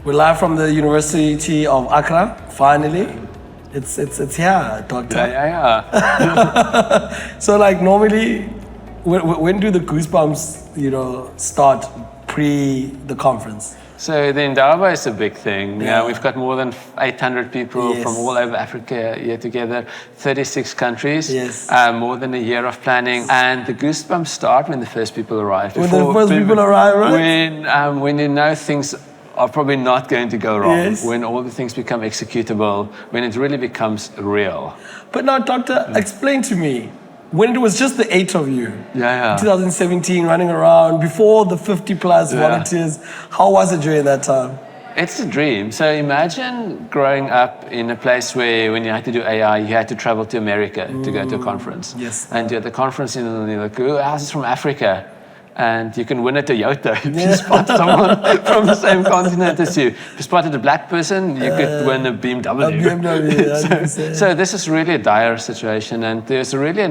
We're live from the University of Accra, finally. It's here, Doctor. Yeah. So like normally, when do the goosebumps, start pre the conference? So the Indaba is a big thing. Yeah. We've got more than 800 people Yes. from all over Africa here together, 36 countries, Yes. more than a year of planning. And the goosebumps start when the first people arrive. When the first people arrive, right? When you know things are probably not going to go wrong, Yes. when all the things become executable, when it really becomes real. But now, Doctor, explain to me, when it was just the 8 of you, Yeah. 2017, running around, before the 50 plus volunteers, how was it during that time? It's a dream. So imagine growing up in a place where when you had to do AI, you had to travel to America to go to a conference. Yes. And you're at the conference and you're like, who else is from Africa? And you can win a Toyota if you spot someone from the same continent as you. If you spotted a black person, you could win a BMW. A BMW, So this is really a dire situation, and there's really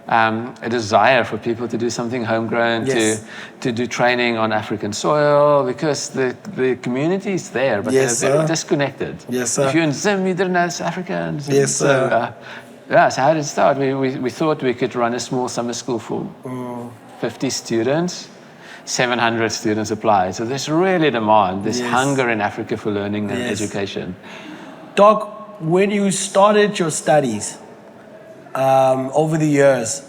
a desire for people to do something homegrown, Yes. to do training on African soil, because the community is there, but Yes, they're very sir. disconnected. Yes, sir. If you're in Zim, you don't know it's African. Yes, so, sir. so how did it start? We thought we could run a small summer school for 50 students. 700 students applied. So there's really demand. There's hunger in Africa for learning and education. Doc, when you started your studies over the years,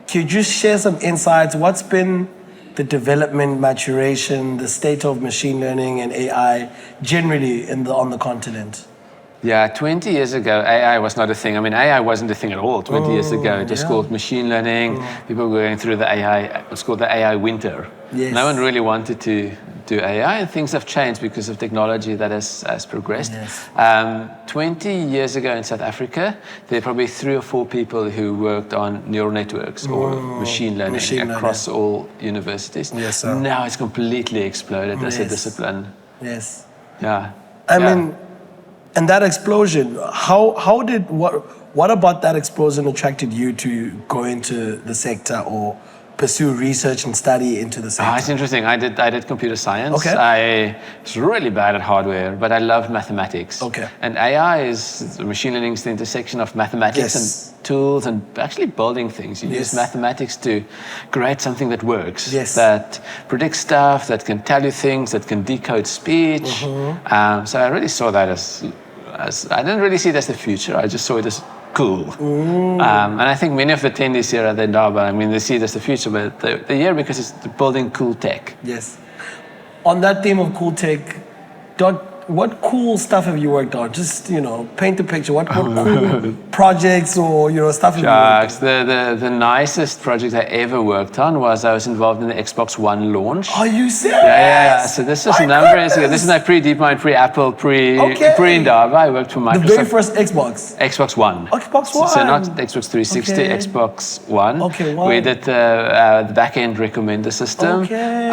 could you just share some insights? What's been the development, maturation, the state of machine learning and AI generally on the continent? Yeah, 20 years ago, AI was not a thing. I mean, AI wasn't a thing at all 20 years ago. It was called machine learning. People were going through the AI, it's called the AI winter. Yes. No one really wanted to do AI, and things have changed because of technology that has progressed. Yes. 20 years ago in South Africa, there were probably 3 or 4 people who worked on neural networks or machine learning across all universities. Yes, sir. Now it's completely exploded as a discipline. Yes. Yeah. I mean, and that explosion, what about that explosion attracted you to go into the sector or pursue research and study into the sector? It's interesting. I did computer science. Okay. I was really bad at hardware, but I loved mathematics. Okay. And AI machine learning is the intersection of mathematics and tools and actually building things. You use mathematics to create something that works, that predicts stuff, that can tell you things, that can decode speech. So I really saw that as I didn't really see it as the future. I just saw it as cool. And I think many of the attendees here at the Indaba, I mean, they see it as the future, but they're here because it's building cool tech. Yes. On that theme of cool tech, Doc, what cool stuff have you worked on? Just, paint a picture. What cool projects or, stuff have you worked on? The nicest project I ever worked on was I was involved in the Xbox One launch. Are you serious? Yeah. So this was a number of years ago. This is my pre-DeepMind, pre-Apple, pre-Indaba. I worked for Microsoft. The very first Xbox? Xbox One. Xbox One? So not Xbox 360, Xbox One. Okay, One. We did the back-end recommender system. Okay.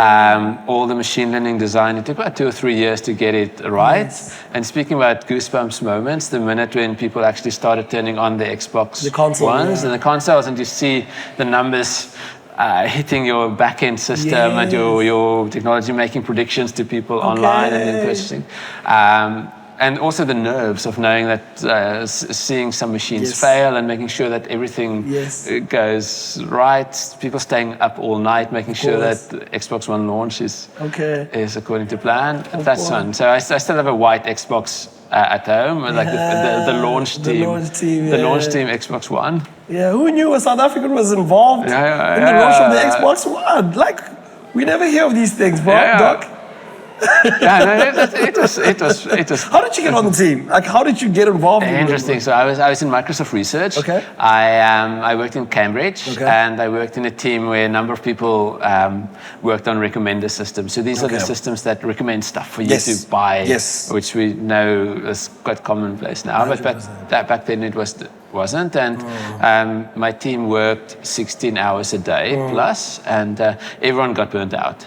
All the machine learning design. It took about 2 or 3 years to get it right. And speaking about goosebumps moments, the minute when people actually started turning on the Xbox Ones and the consoles, and you see the numbers hitting your back-end system and your technology making predictions to people online and then purchasing. And also the nerves of knowing that seeing some machines fail and making sure that everything goes right. People staying up all night, making sure that the Xbox One launch is according to plan. That's fun. So I still have a white Xbox at home, like the launch team. The launch team Xbox One. Yeah, who knew a South African was involved in the launch of the Xbox One? Like, we never hear of these things, bro, Doc. It was. How did you get on the team? Like, how did you get involved? Interesting. So I was in Microsoft Research. Okay. I worked in Cambridge, and I worked in a team where a number of people worked on recommender systems. So these are the systems that recommend stuff for you to buy, which we know is quite commonplace now. 100%. But back then it wasn't. And my team worked 16 hours a day plus, and everyone got burnt out.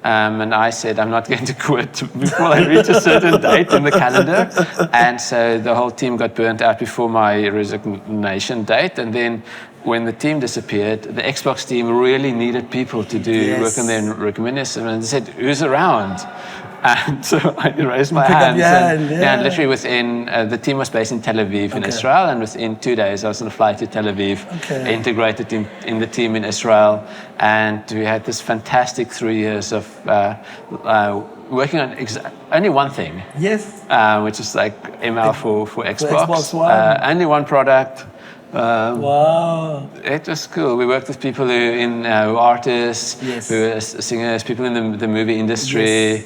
And I said, I'm not going to quit before I reach a certain date in the calendar. And so the whole team got burnt out before my resignation date. And then when the team disappeared, the Xbox team really needed people to do work on their recommendation. And they said, who's around? And so I raised my Pick up hands. your hand, yeah. And literally within, the team was based in Tel Aviv in Israel, and within 2 days I was on a flight to Tel Aviv, integrated in the team in Israel, and we had this fantastic 3 years of working on only one thing. Yes. Which is like ML for Xbox. Xbox One. Only one product. Wow. It was cool. We worked with people who are artists, who are singers, people in the movie industry,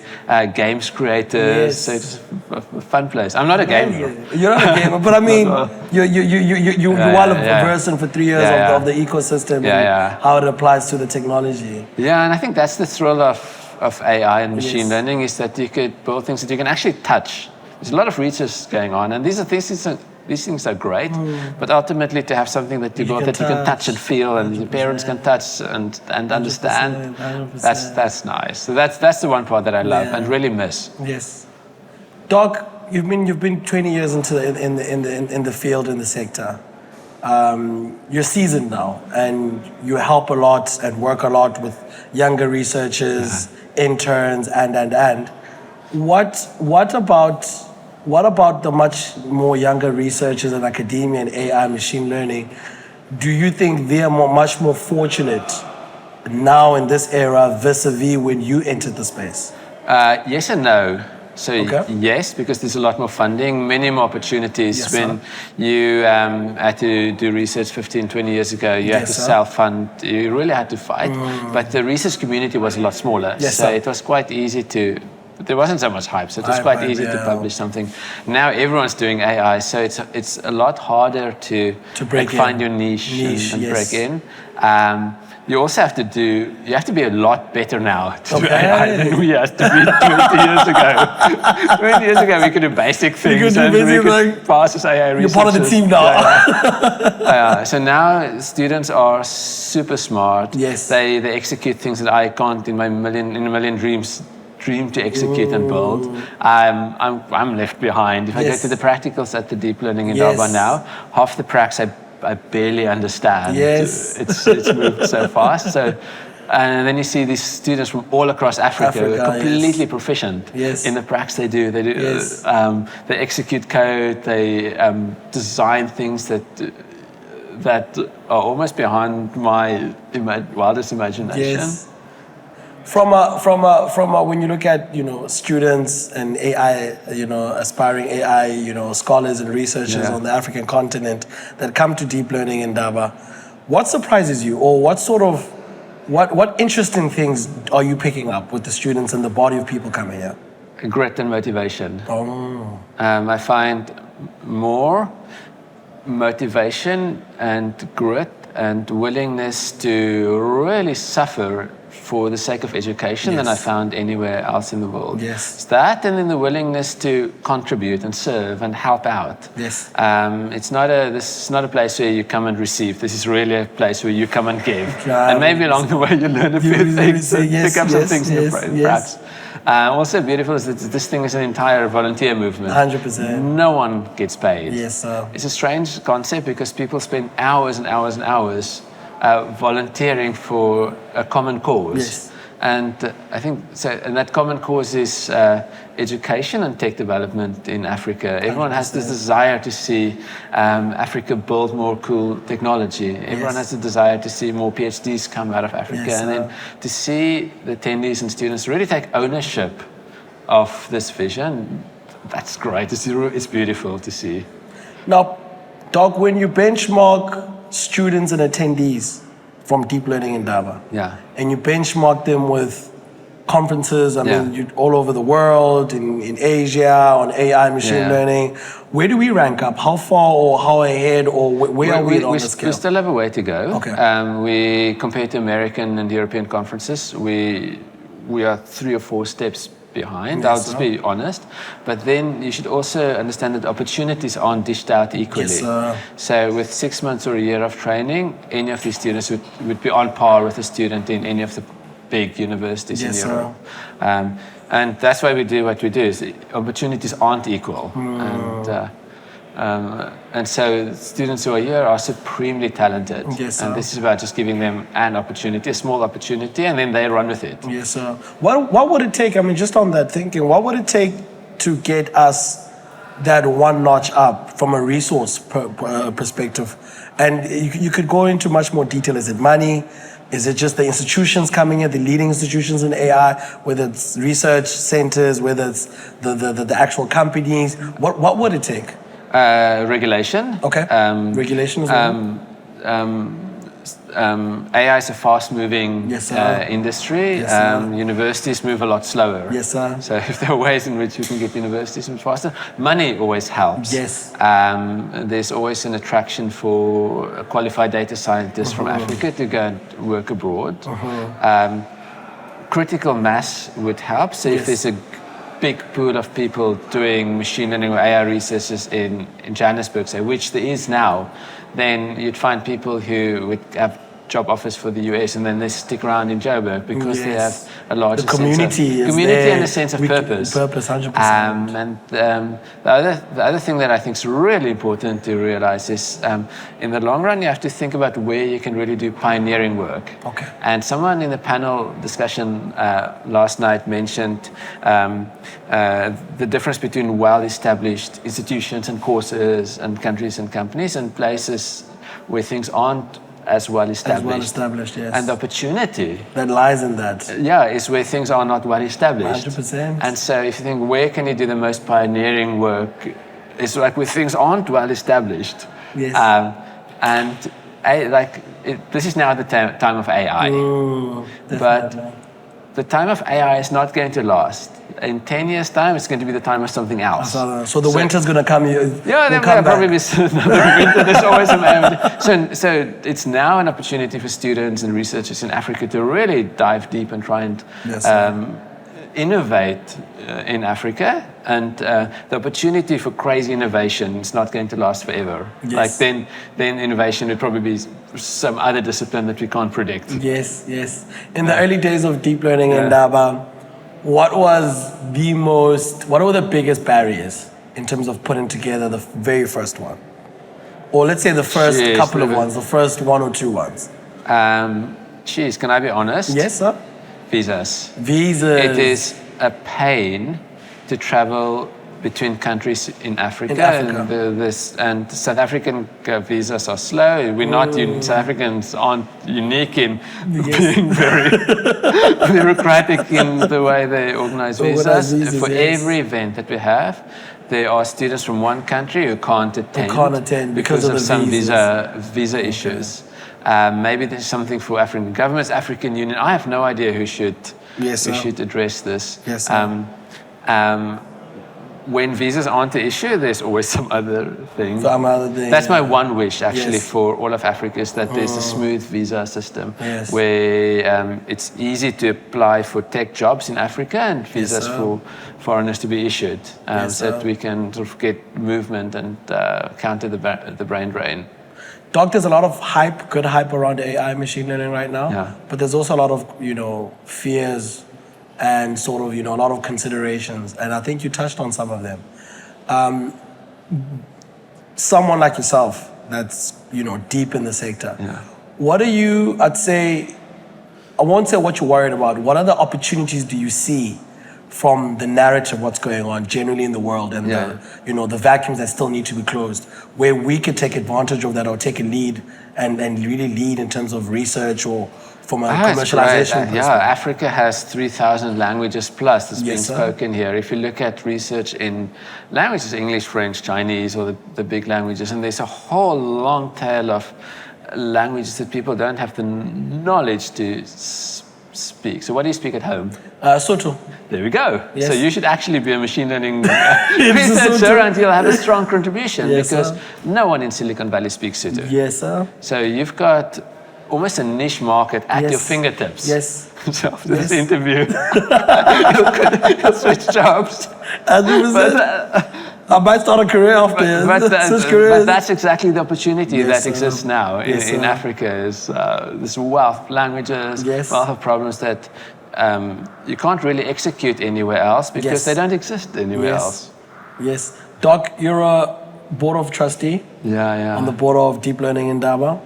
games creators. So it's a fun place. I'm not a gamer. You're not a gamer, but I mean, you're well versed for 3 years of the ecosystem and how it applies to the technology. Yeah, and I think that's the thrill of AI and machine learning, is that you could build things that you can actually touch. There's a lot of research going on, and these things are great, but ultimately to have something that you build that you can touch and feel, and your parents can touch and understand, 100%. That's nice. So that's the one part that I love and really miss. Yes, Doc, you've been 20 years into in the field, in the sector. You're seasoned now, and you help a lot and work a lot with younger researchers, interns, and. What about the much more younger researchers in academia and AI machine learning? Do you think they are much more fortunate now in this era vis-a-vis when you entered the space? Yes and no. So yes, because there's a lot more funding, many more opportunities. When you had to do research 15, 20 years ago, you had to self-fund, you really had to fight. But the research community was a lot smaller. So it was quite easy to, there wasn't so much hype, so it was quite easy to publish something. Now everyone's doing AI, so it's a lot harder to find your niche and break in. You also have to be a lot better now to do AI than we had to be 20 years ago. 20 years ago we could do basic things and we could pass as AI researchers. You're part of the team now. So now students are super smart. They execute things that I can't in a million dreams to execute and build. I'm left behind. If I go to the practicals at the deep learning in Durban now, half the pracs I barely understand. It's moved so fast. So, and then you see these students from all across Africa who are completely proficient in the pracs they do. They execute code. They design things that are almost beyond my wildest imagination. From when you look at students and AI, aspiring AI, scholars and researchers on the African continent that come to deep learning in Daba, what surprises you, or what interesting things are you picking up with the students and the body of people coming here? Grit and motivation. I find more motivation and grit and willingness to really suffer for the sake of education than I found anywhere else in the world. It's that, and then the willingness to contribute and serve and help out. This is not a place where you come and receive. This is really a place where you come and give. And maybe along the way you learn a few things, pick up some things in the perhaps. Also beautiful is that this thing is an entire volunteer movement. 100%. No one gets paid. It's a strange concept because people spend hours and hours and hours volunteering for a common cause. And I think so, and that common cause is education and tech development in Africa. Everyone has this desire to see Africa build more cool technology. Everyone has a desire to see more PhDs come out of Africa. And then to see the attendees and students really take ownership of this vision, that's great. It's beautiful to see. Now, Doc, when you benchmark students and attendees from deep learning in Daba, and you benchmark them with conferences, I mean, all over the world, in Asia, on AI machine learning, where do we rank up? How far or how ahead, or where are we on the scale? We still have a way to go. We compare to American and European conferences, we are 3 or 4 steps behind, I'll just be honest. But then you should also understand that opportunities aren't dished out equally. So with 6 months or a year of training, any of these students would be on par with a student in any of the big universities in Europe. And that's why we do what we do, is opportunities aren't equal. And And so students who are here are supremely talented. Yes, sir. And this is about just giving them an opportunity, a small opportunity, and then they run with it. Yes, sir. What would it take, I mean, just on that thinking, what would it take to get us that one notch up from a resource perspective? And you could go into much more detail. Is it money? Is it just the institutions coming in, the leading institutions in AI, whether it's research centers, whether it's the actual companies? What would it take? Regulation. Okay. Regulation as well. AI is a fast-moving Yes, sir. industry. Yes, sir. Universities move a lot slower. Yes, sir. So if there are ways in which you can get universities to move faster, money always helps. Yes. There's always an attraction for qualified data scientists from Africa to go and work abroad. Critical mass would help. So if there's a big pool of people doing machine learning or AI researches in Johannesburg, say, which there is now, then you'd find people who would have job offers for the US and then they stick around in Joburg because they have a larger community and a sense of purpose. Purpose, 100%. The other thing that I think is really important to realize is in the long run, you have to think about where you can really do pioneering work. Okay. And someone in the panel discussion last night mentioned the difference between well-established institutions and courses and countries and companies and places where things aren't as well established. As well established, yes. And the opportunity that lies in that. Is where things are not well established. 100%. And so if you think, where can you do the most pioneering work? It's like where things aren't well established. Yes. This is now the time of AI. But the time of AI is not going to last. In 10 years' time, it's going to be the time of something else. So the winter's going to come. There will probably be another winter. There's always a moment. So it's now an opportunity for students and researchers in Africa to really dive deep and try and innovate in Africa. And the opportunity for crazy innovation is not going to last forever. Yes. Like then innovation would probably be some other discipline that we can't predict. Yes. In the early days of deep learning in Daba, what were the biggest barriers in terms of putting together the very first one? Or let's say the first couple of ones, the first one or two ones. Can I be honest? Yes, sir. Visas. Visas. It is a pain to travel between countries in Africa. And South African visas are slow. We're not South Africans aren't unique in being very bureaucratic in the way they organize visas. For every event that we have, there are students from one country who can't attend because of some visa issues. Maybe there's something for African governments, African Union. I have no idea who should address this. Yes, when visas aren't the issue, there's always some other thing. That's my one wish, actually, for all of Africa, is that there's a smooth visa system where it's easy to apply for tech jobs in Africa and visas for foreigners to be issued, so that we can sort of get movement and counter the brain drain. Doc, there's a lot of good hype around AI machine learning right now, but there's also a lot of, fears and sort of, a lot of considerations. And I think you touched on some of them. Someone like yourself that's, deep in the sector, what are you, I won't say what you're worried about, what other opportunities do you see from the narrative, what's going on generally in the world and the vacuums that still need to be closed, where we could take advantage of that or take a lead and really lead in terms of research or from a commercialization perspective? Africa has 3,000 languages plus that's being spoken here. If you look at research in languages, English, French, Chinese, or the big languages, and there's a whole long tail of languages that people don't have the knowledge to speak. So what do you speak at home? Soto. There we go. Yes. So you should actually be a machine learning researcher and you'll have a strong contribution because no one in Silicon Valley speaks Soto. Yes, sir. So you've got almost a niche market at your fingertips. Yes. So after this interview, you'll switch jobs. I might start a career after but that's exactly the opportunity that exists now in Africa is this wealth of languages, wealth of problems that you can't really execute anywhere else because they don't exist anywhere else. Yes. Doc, you're a board of trustee. Yeah. On the board of Deep Learning Indaba.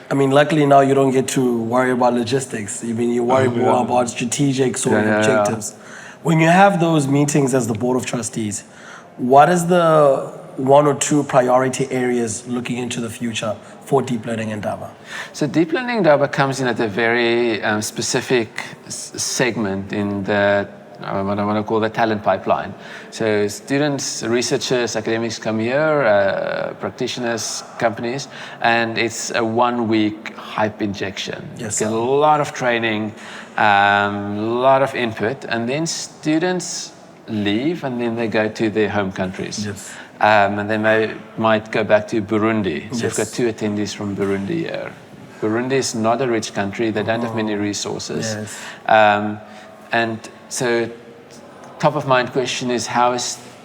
I mean, luckily now you don't get to worry about logistics. I mean, you worry more about strategic sort of objectives. When you have those meetings as the board of trustees, what is the one or two priority areas looking into the future for Deep Learning Indaba? So Deep Learning Indaba comes in at a very specific segment in the what I want to call the talent pipeline. So students, researchers, academics come here, practitioners, companies, and it's a 1 week hype injection. Yes, get a lot of training, a lot of input, and then students leave and then they go to their home countries. Yes. And they might go back to Burundi. So Yes. we've got 2 attendees from Burundi here. Burundi is not a rich country. They don't have many resources. Yes. And so top of mind question is how a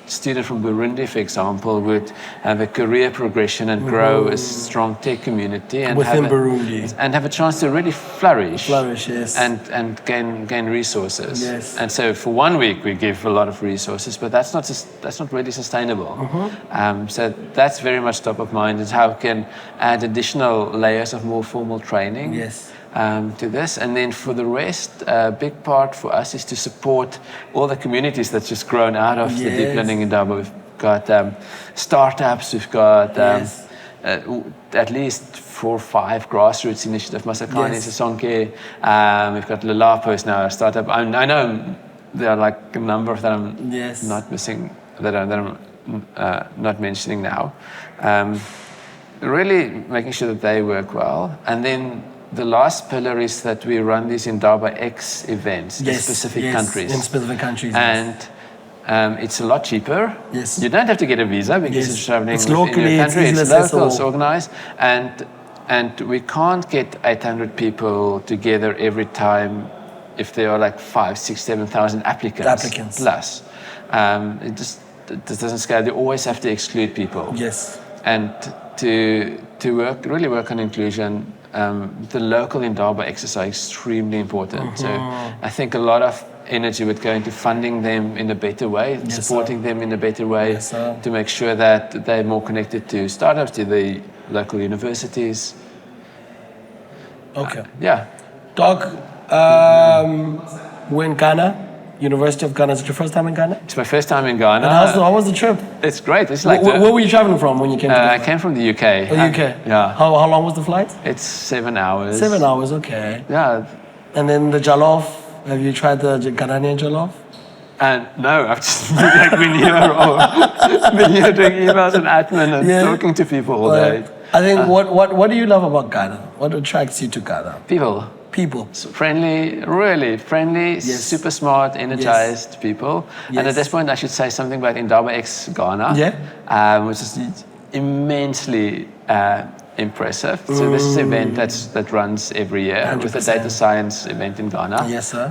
student from Burundi, for example, would have a career progression and grow a strong tech community and within Burundi and have a chance to really flourish. Yes. And gain resources. Yes. And so for 1 week we give a lot of resources, but that's not really sustainable. So that's very much top of mind, is how we can add additional layers of more formal training. Yes. To this, and then for the rest, a big part for us is to support all the communities that's just grown out of the Deep Learning Indaba. We've got startups, we've got at least 4 or 5 grassroots initiatives. Masakani, Sisonke, we've got Lalapos now, a startup. I know there are like a number that I'm not missing, that I'm not mentioning now. Really making sure that they work well, and then the last pillar is that we run these Indaba X events in specific countries. In specific countries. And it's a lot cheaper. Yes. You don't have to get a visa because you're traveling it's locally, in your country. it's local, it's organized. And we can't get 800 people together every time if there are like 5, 6, 7,000 applicants. Plus. It just doesn't scale. They always have to exclude people. Yes. And to really work on inclusion, the local Indaba exercise is extremely important. So I think a lot of energy would go into funding them in a better way, supporting them in a better way, to make sure that they're more connected to startups, to the local universities. Okay. Doc, we're in Ghana. University of Ghana. Is it your first time in Ghana? It's my first time in Ghana. And how was the trip? It's great. It's like where were you traveling from when you came to Ghana? I came from the UK. Oh, UK? Yeah. How long was the flight? It's 7 hours. 7 hours, okay. Yeah. And then the jollof. Have you tried the Ghanaian jollof? No, I've just been here doing emails and admin and talking to people all day. I think what do you love about Ghana? What attracts you to Ghana? People. So friendly, really friendly, super smart, energized people. And at this point, I should say something about Indaba X Ghana, which is immensely impressive. So this is an event that runs every year 100%. With a data science event in Ghana. Yes, sir.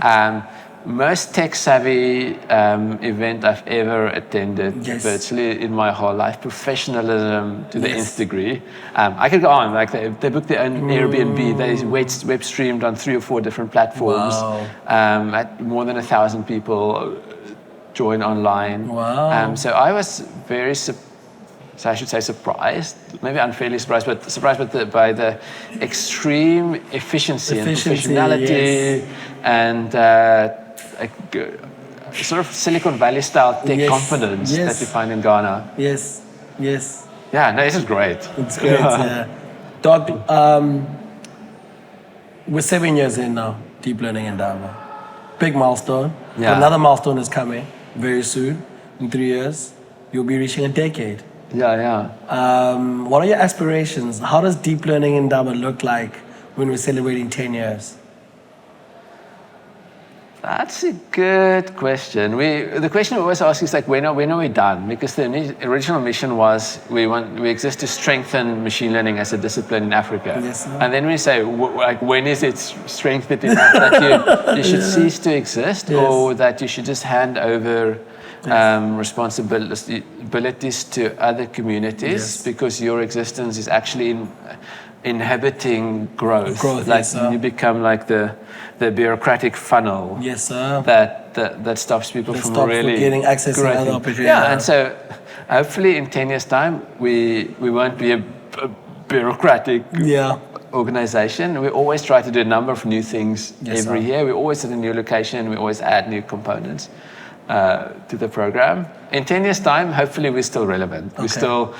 Most tech-savvy event I've ever attended virtually in my whole life. Professionalism to the nth degree. I could go on. Like they booked their own Airbnb. They web streamed on 3 or 4 different platforms. Wow. At more than 1,000 people join online. Wow. So I was very so I should say surprised, maybe unfairly surprised, but surprised by the extreme efficiency and professionality and sort of Silicon Valley style tech confidence that you find in Ghana. Yes. Yeah, no, this is great. It's great, Doc, we're 7 years in now, Deep Learning Indaba. Big milestone. Yeah. Another milestone is coming very soon. In 3 years, you'll be reaching a decade. Yeah. What are your aspirations? How does Deep Learning Indaba look like when we're celebrating 10 years? That's a good question. The question we always ask is like, when are we done? Because the original mission was we exist to strengthen machine learning as a discipline in Africa. Yes, sir. And then we say, when is it strengthened enough that you should cease to exist, or that you should just hand over responsibilities to other communities because your existence is actually inhibiting growth. Like you become like the bureaucratic funnel. Yes, sir. That stops people from really getting access to other opportunities. Yeah, and so hopefully in 10 years' time, we won't be a bureaucratic organization. We always try to do a number of new things every year. We always at a new location. We always add new components to the program. In 10 years' time, hopefully we're still relevant. We're still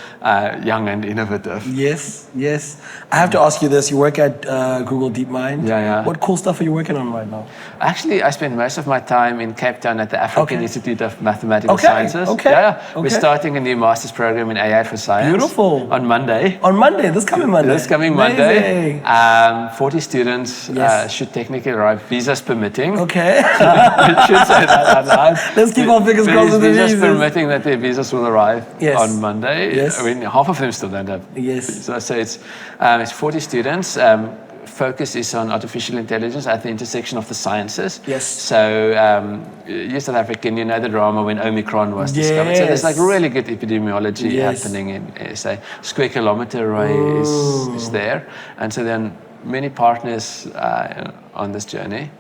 young and innovative. Yes, yes. I have to ask you this. You work at Google DeepMind. Yeah. What cool stuff are you working on right now? Actually, I spend most of my time in Cape Town at the African Institute of Mathematical Sciences. We're starting a new master's program in AI for science. Beautiful. On Monday. On Monday, this coming Monday. This coming Monday. 40 students should technically arrive, visas permitting. Okay. We should say that out loud. Let's keep our fingers crossed with the visas. Permitting that their visas will arrive on Monday. Yes. I mean, half of them still don't have. Yes. So it's 40 students. Focus is on artificial intelligence at the intersection of the sciences. Yes. So you're South African, you know the drama when Omicron was discovered. So there's like really good epidemiology happening in SA. Square kilometer array is there. And so then many partners on this journey.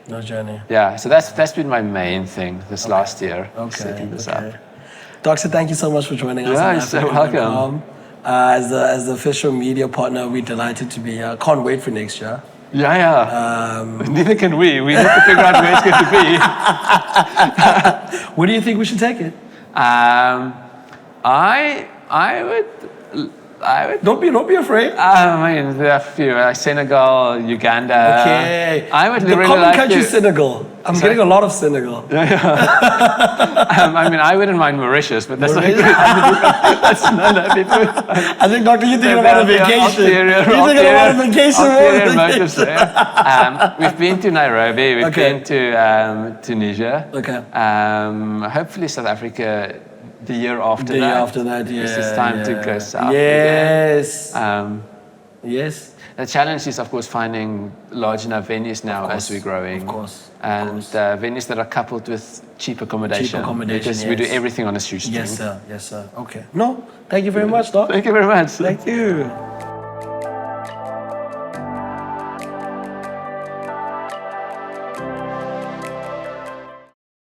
Yeah, so that's been my main thing this last year, setting this up. Doctor, thank you so much for joining us. Yeah, you're so welcome. As the official media partner, we're delighted to be here. Can't wait for next year. Neither can we. We need to figure out where it's going to be. Where do you think we should take it? I would. Don't be afraid. I mean, there are a few, like Senegal, Uganda. Okay. I would the really common like country, Senegal. I'm getting a lot of Senegal. I mean, I wouldn't mind Mauritius, but that's not good. That's not people. I think, Doctor, you're thinking about a vacation. You're thinking about a vacation. Ulterior motives there. We've been to Nairobi. We've been to Tunisia. Hopefully, South Africa. The year after that, it's time to go south. Yes. Yes. The challenge is, of course, finding large enough venues now as we're growing. Of course. And venues that are coupled with cheap accommodation. Because we do everything on a shoestring. Yes, sir. Okay. No, thank you very much, Doc. Thank you very much. Thank you.